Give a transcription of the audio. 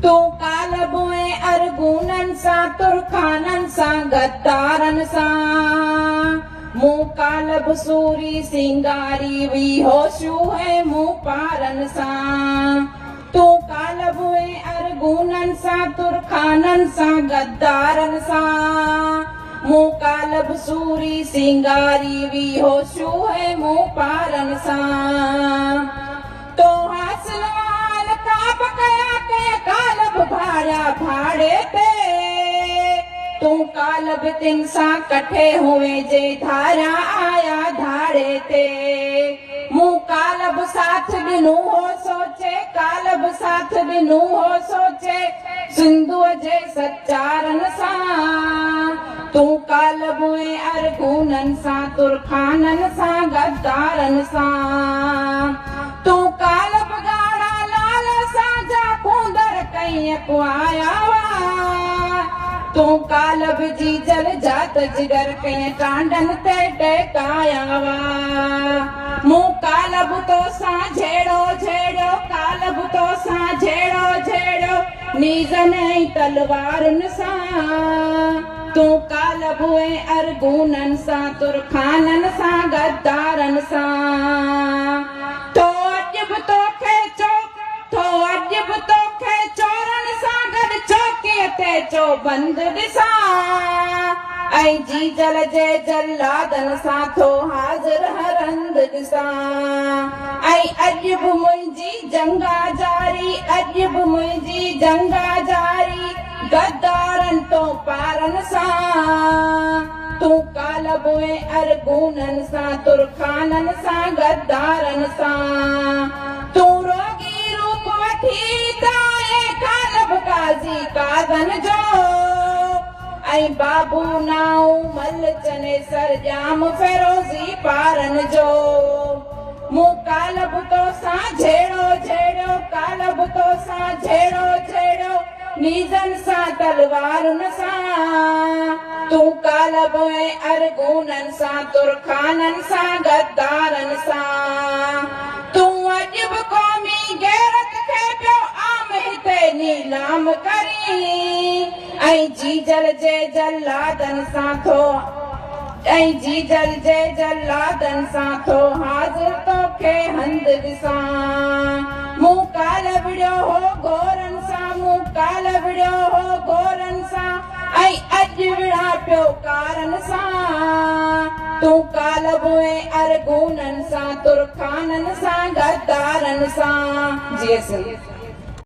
तू कालब ऐं अरगूननि सां तुरखाननि सां गद्दारनि सां मूं कालब सूरी सिंगारी हुई होशियूं ऐं मूं पारनि सां तू कालब ऐं अरगूननि सां तुरखाननि सां गद्दारनि सां मूं कालब सूरी सिंगारी हुई होशियूं ऐं मूं पारनि सां तो हासिल वाल काब कया के कालब भाड़ा भाड़े ते तू कालब तिन सां कठे हुए जे धारा आया धाड़े ते मूं कालब साथ ॾिनो हो सोचे कालब साथ ॾिनो हो सोचे सिंधुअ जे सचारनि सां तू कालब ऐं अरगूननि सां तुरखाननि सां गद्दारनि सां तू कालब गाड़ा लाल सां जा खूंदर कईं कुआया वा तू कालब जी जल जात जिगर कईं टांडनि ते टेकाया वा मूं कालब तो सां झेड़ो झेड़ो कालब तो सां झेड़ो झेड़ो नीज़नि ऐं तलवारुनि सां तू कालब ऐं अरगूननि सां तुरखाननि सां गद्दारनि सां तो अॼु बि तोखे चोरनि सां गॾु चौकीअ ते चौबंद ॾिसां ऐं जी जल जे जल्लादनि सां थो हाज़िर हरंद ॾिसां ऐं अॼु बि मुंहिंजी जंगा जारी अॼु बि मुंहिंजी जंगा जारी गद्दारनि तो पारनि सां तू कालब ऐं अरगूननि सां तुरखाननि सां गद्दारनि सां तू रोगी रूप वठी ताए कालब काज़ी काज़न जो ऐं बाबू नाऊ मल चने सरजाम फेरोज़ी पारनि जो मूं कालब तो सां झेड़ो झेड़ो कालब तो सां झेड़ो झेड़ो नीज़नि सां तलवारुनि सां तू कालब ऐं अरगूननि सां तुरखाननि सां गद्दारनि सां तू अॼु बि क़ौमी गैरत खे पियो आम हिते नीलाम करी ऐं जी जल जे जल्लादनि सां थो ऐं जी जल जे जल्लादनि सां थो हाज़िर तोखे हंध ॾिसां मूं कालब विड़ियो हो घोरनि सां मूं कालब विड़ियो हो घोरनि सां ऐं अॼु विड़ा पियो कारनि सां तू कालब ऐं अरगूननि सां तुरखाननि सां गद्दारनि सां जी